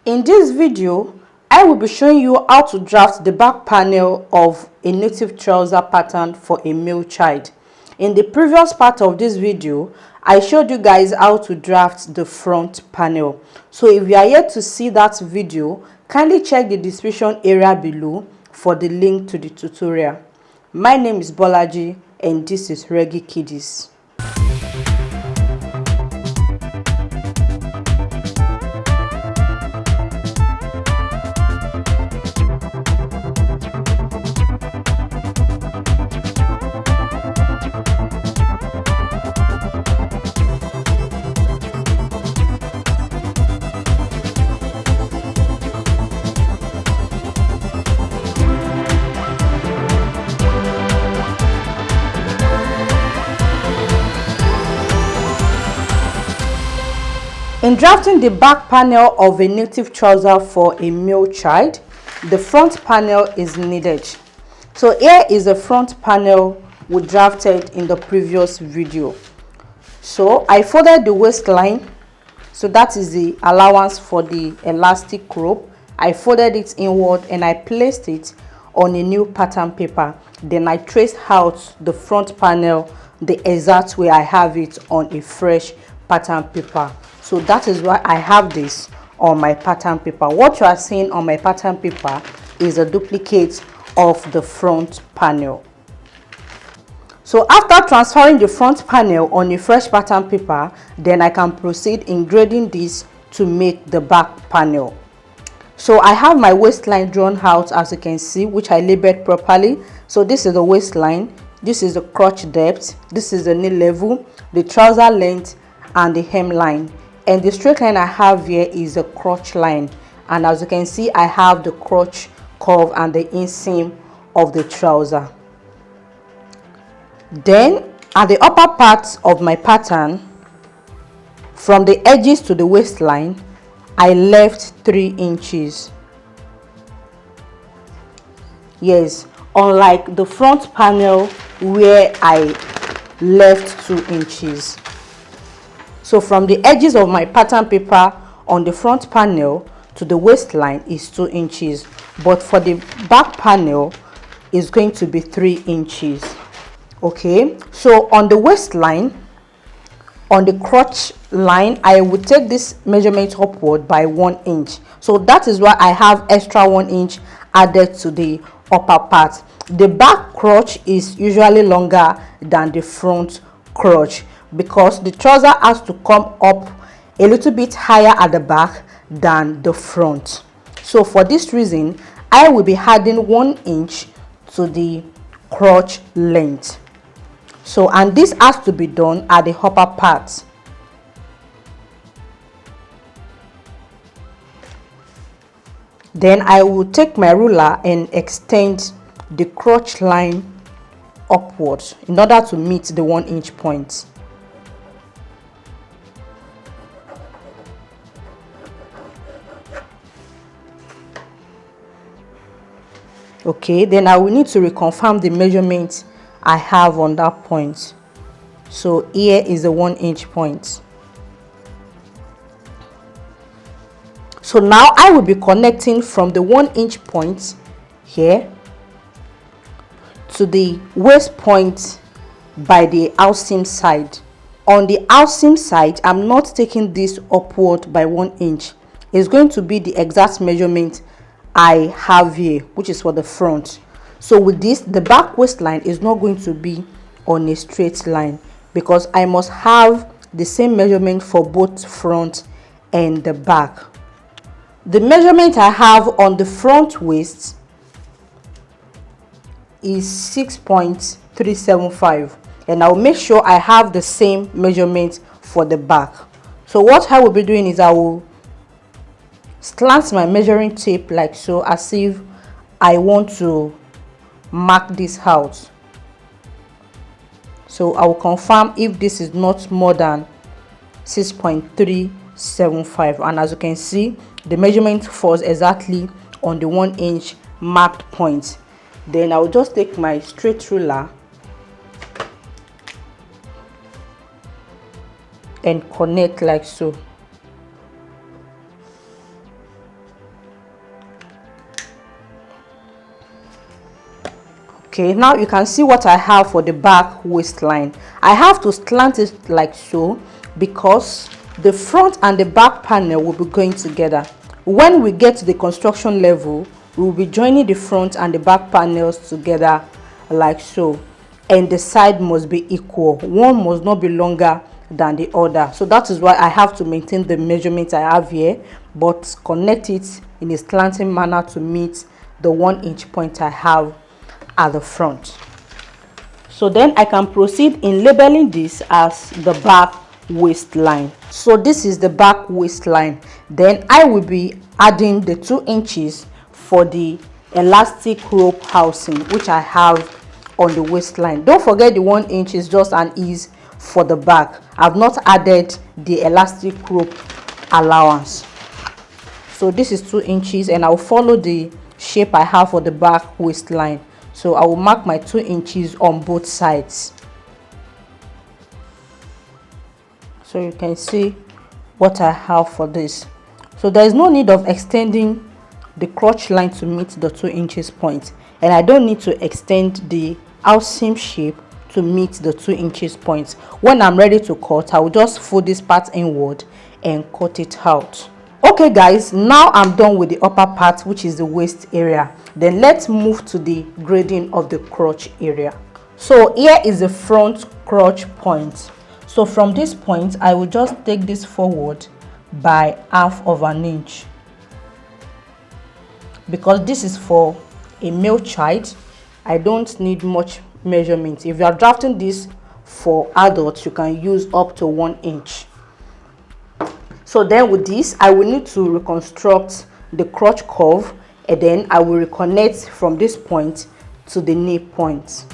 In this video, I will be showing you how to draft the back panel of a native trouser pattern for a male child. In the previous part of this video, I showed you guys how to draft the front panel. So if you are yet to see that video, kindly check the description area below for the link to the tutorial. My name is Bolaji and this is Reggae Kiddies. In drafting the back panel of a native trouser for a male child, the front panel is needed. So here is the front panel we drafted in the previous video. So I folded the waistline, so that is the allowance for the elastic rope. I folded it inward and I placed it on a new pattern paper. Then I traced out the front panel the exact way I have it on a fresh pattern paper. So that is why I have this on my pattern paper. What you are seeing on my pattern paper is a duplicate of the front panel. So after transferring the front panel on a fresh pattern paper, then I can proceed in grading this to make the back panel. So I have my waistline drawn out, as you can see, which I labeled properly. So this is the waistline, this is the crotch depth, this is the knee level, the trouser length and the hemline. And the straight line I have here is a crotch line, and as you can see, I have the crotch curve and the inseam of the trouser. Then at the upper part of my pattern, from the edges to the waistline, I left 3 inches. Yes, unlike the front panel where I left 2 inches. So from the edges of my pattern paper on the front panel to the waistline is 2 inches, but for the back panel is going to be 3 inches. Okay, so on the waistline, on the crotch line, I would take this measurement upward by 1 inch. So that is why I have extra 1 inch added to the upper part. The back crotch is usually longer than the front crotch, because the trouser has to come up a little bit higher at the back than the front. So for this reason, I will be adding 1 inch to the crotch length. So, and this has to be done at the upper part. Then I will take my ruler and extend the crotch line upwards in order to meet the 1 inch point. Okay, then I will need to reconfirm the measurement I have on that point. So here is the 1 inch point. So now I will be connecting from the 1 inch point here to the waist point by the outseam side. On the outseam side, I'm not taking this upward by 1 inch. It's going to be the exact measurement I have here, which is for the front. So with this, the back waistline is not going to be on a straight line, because I must have the same measurement for both front and the back. The measurement I have on the front waist is 6.375, and I'll make sure I have the same measurement for the back. So what I will be doing is I will slant my measuring tape like so, as if I want to mark this out. So I will confirm if this is not more than 6.375, and as you can see, the measurement falls exactly on the 1 inch marked point. Then I will just take my straight ruler and connect like so. Okay, now you can see what I have for the back waistline. I have to slant it like so because the front and the back panel will be going together. When we get to the construction level, we will be joining the front and the back panels together like so, and the side must be equal. One must not be longer than the other. So that is why I have to maintain the measurement I have here, but connect it in a slanting manner to meet the 1 inch point I have at the front. So then I can proceed in labeling this as the back waistline. So this is the back waistline. Then I will be adding the 2 inches for the elastic rope housing which I have on the waistline. Don't forget the 1 inch is just an ease for the back. I've not added the elastic rope allowance. So this is 2 inches and I'll follow the shape I have for the back waistline. So I will mark my 2 inches on both sides. So you can see what I have for this. So there is no need of extending the crotch line to meet the 2 inches point, and I don't need to extend the outseam shape to meet the 2 inches point. When I'm ready to cut, I will just fold this part inward and cut it out. Okay guys, now I'm done with the upper part, which is the waist area. Then let's move to the grading of the crotch area. So here is the front crotch point. So from this point, I will just take this forward by 1/2 inch. Because this is for a male child, I don't need much measurement. If you are drafting this for adults, you can use up to 1 inch. So then with this, I will need to reconstruct the crotch curve, and then I will reconnect from this point to the knee point.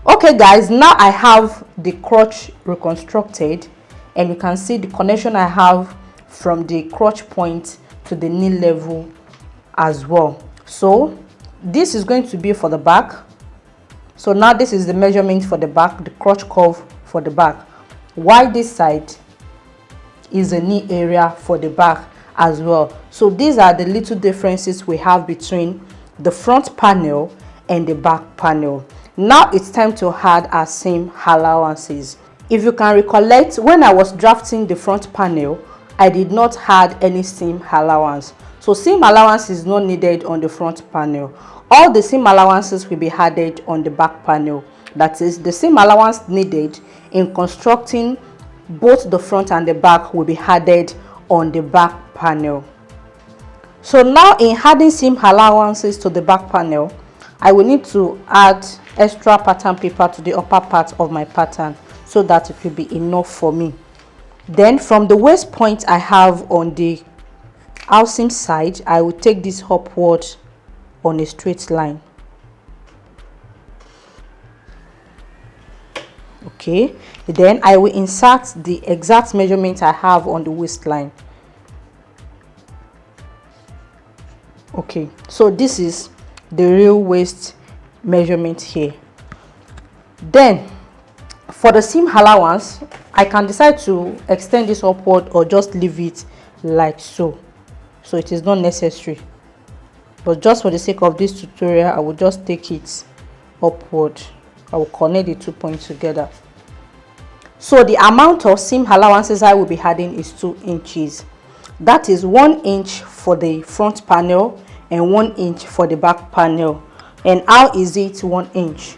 Okay guys, now I have the crotch reconstructed, and you can see the connection I have from the crotch point to the knee level as well. So this is going to be for the back. So now this is the measurement for the back, the crotch curve for the back, while this side is the knee area for the back as well. So these are the little differences we have between the front panel and the back panel. Now it's time to add our seam allowances. If you can recollect, when I was drafting the front panel, I did not add any seam allowance. So seam allowance is not needed on the front panel. All the seam allowances will be added on the back panel. That is, the seam allowance needed in constructing both the front and the back will be added on the back panel. So now in adding seam allowances to the back panel, I will need to add extra pattern paper to the upper part of my pattern so that it will be enough for me. Then from the waist point I have on the outseam side, I will take this upward on a straight line. Okay, then I will insert the exact measurement I have on the waistline. Okay, so this is the real waist measurement here. Then for the seam allowance, I can decide to extend this upward or just leave it like so. So it is not necessary, but just for the sake of this tutorial, I will just take it upward. I will connect the 2 points together. So the amount of seam allowances I will be adding is 2 inches. That is 1 inch for the front panel and 1 inch for the back panel. And how is it 1 inch?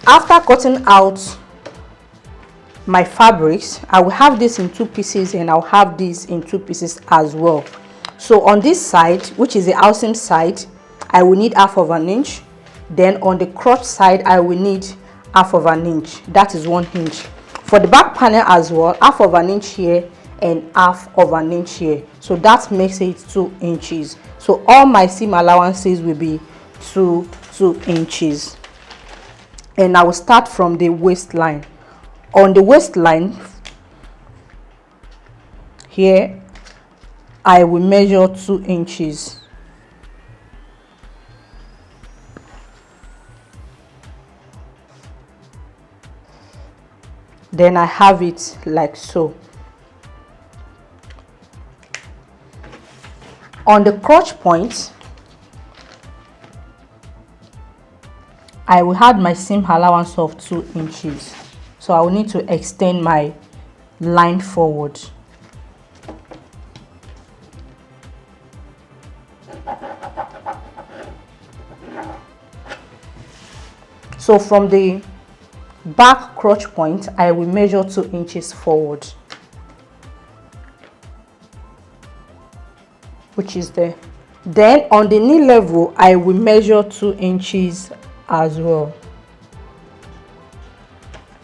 After cutting out my fabrics, I will have this in 2 pieces and I'll have this in 2 pieces as well. So on this side, which is the outseam side, I will need 1/2 inch. Then on the crotch side, I will need 1/2 inch. That is 1 inch. For the back panel as well, 1/2 inch here and 1/2 inch here. So that makes it 2 inches. So all my seam allowances will be 2 inches. And I will start from the waistline. On the waistline here, I will measure 2 inches. Then I have it like so. On the crotch point, I will add my seam allowance of 2 inches. So I will need to extend my line forward. So from the back crotch point, I will measure 2 inches forward, which is there. Then on the knee level, I will measure 2 inches as well.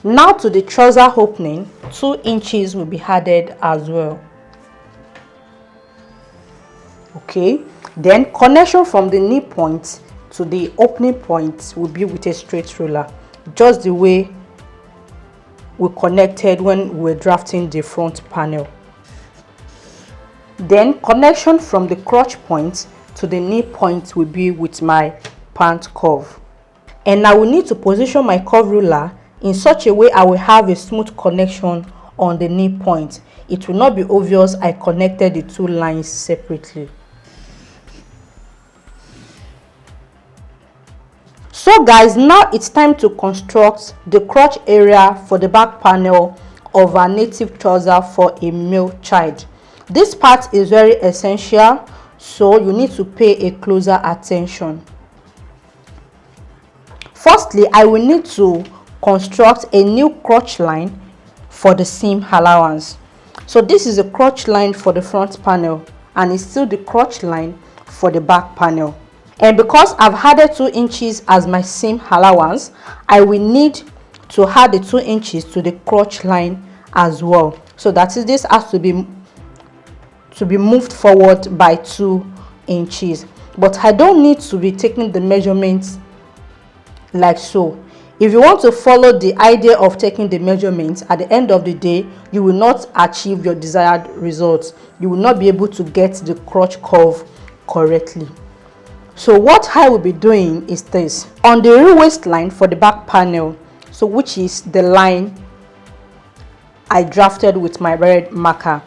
Now to the trouser opening, 2 inches will be added as well. Okay, then connection from the knee point to the opening point will be with a straight ruler, just the way we connected when we're drafting the front panel. Then connection from the crotch point to the knee point will be with my pant curve. And I will need to position my curve ruler in such a way I will have a smooth connection on the knee point. It will not be obvious I connected the two lines separately. So guys, now it's time to construct the crotch area for the back panel of our native trouser for a male child. This part is very essential, so you need to pay a closer attention. Firstly, I will need to construct a new crotch line for the seam allowance. So this is a crotch line for the front panel and it's still the crotch line for the back panel. And because I've added 2 inches as my seam allowance, I will need to add the 2 inches to the crotch line as well. So that is, this has to be moved forward by 2 inches. But I don't need to be taking the measurements like so. If you want to follow the idea of taking the measurements, at the end of the day, you will not achieve your desired results. You will not be able to get the crotch curve correctly. So what I will be doing is this. On the real waistline for the back panel, so which is the line I drafted with my red marker,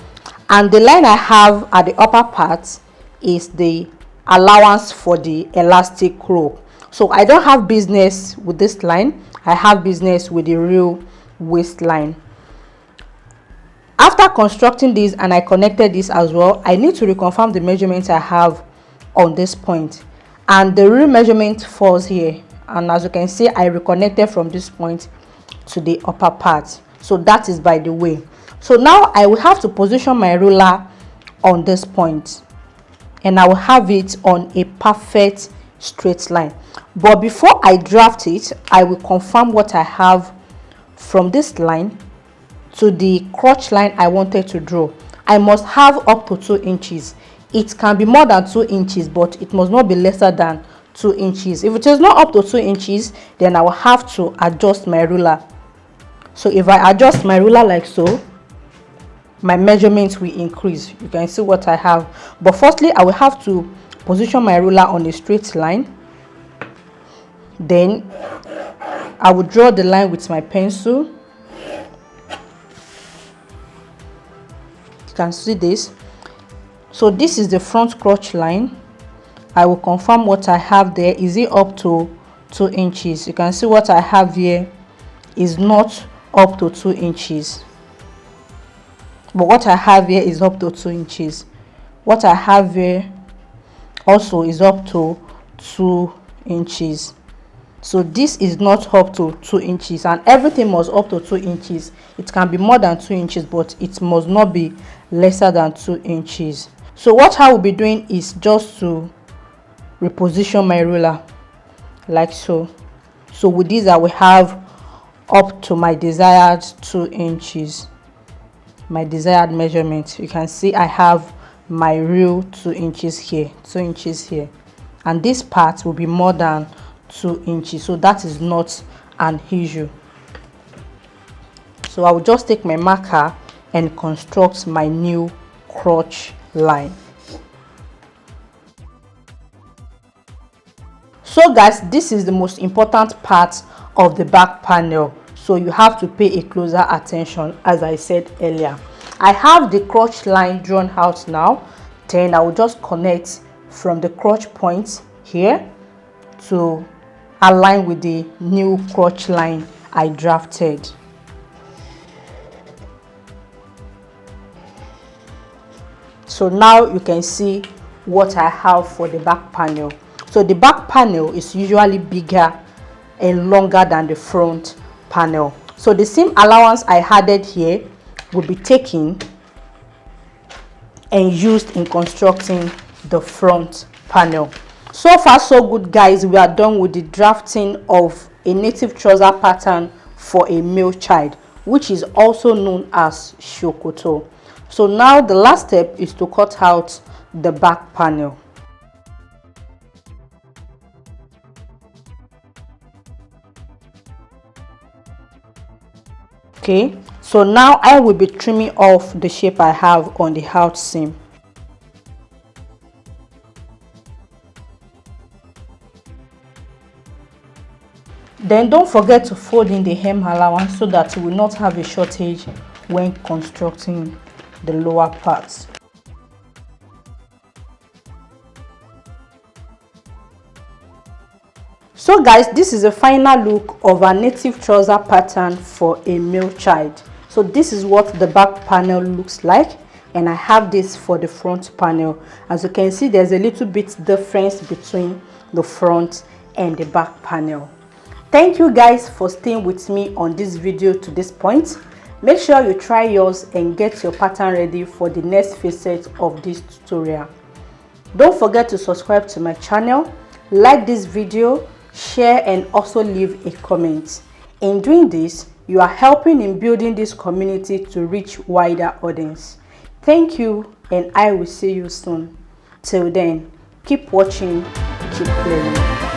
and the line I have at the upper part is the allowance for the elastic rope. So I don't have business with this line, I have business with the real waistline. After constructing this and I connected this as well, I need to reconfirm the measurements I have on this point. And the real measurement falls here, and as you can see, I reconnected from this point to the upper part. So that is by the way. So now I will have to position my ruler on this point and I will have it on a perfect straight line. But before I draft it, I will confirm what I have from this line to the crotch line I wanted to draw. I must have up to 2 inches. It can be more than 2 inches, but it must not be lesser than 2 inches. If it is not up to 2 inches, then I will have to adjust my ruler. So if I adjust my ruler like so, my measurements will increase. You can see what I have. But firstly, I will have to position my ruler on a straight line. Then I will draw the line with my pencil. You can see this. So this is the front crotch line. I will confirm what I have there. Is it up to 2 inches? You can see what I have here is not up to 2 inches. But what I have here is up to 2 inches. What I have here also is up to 2 inches. So this is not up to 2 inches, and everything must up to 2 inches. It can be more than 2 inches, but it must not be lesser than 2 inches. So what I will be doing is just to reposition my ruler like so. So with this I will have up to my desired 2 inches, my desired measurement. You can see I have my real 2 inches here, 2 inches here, and this part will be more than 2 inches, so that is not an issue. So I will just take my marker and construct my new crotch line. So guys, this is the most important part of the back panel, so you have to pay a closer attention. As I said earlier, I have the crotch line drawn out now. Then I will just connect from the crotch point here to align with the new crotch line I drafted. So now you can see what I have for the back panel. So the back panel is usually bigger and longer than the front panel. So the seam allowance I added here will be taken and used in constructing the front panel. So far so good, guys. We are done with the drafting of a native trouser pattern for a male child, which is also known as shokoto. So now the last step is to cut out the back panel. Okay, so now I will be trimming off the shape I have on the out seam. Then don't forget to fold in the hem allowance so that you will not have a shortage when constructing the lower parts. So guys, this is a final look of a native trouser pattern for a male child. So this is what the back panel looks like, and I have this for the front panel. As you can see, there's a little bit difference between the front and the back panel. Thank you guys for staying with me on this video to this point. Make sure you try yours and get your pattern ready for the next facet of this tutorial. Don't forget to subscribe to my channel, like this video, share, and also leave a comment. In doing this, you are helping in building this community to reach wider audience. Thank you, and I will see you soon. Till then, keep watching, keep learning.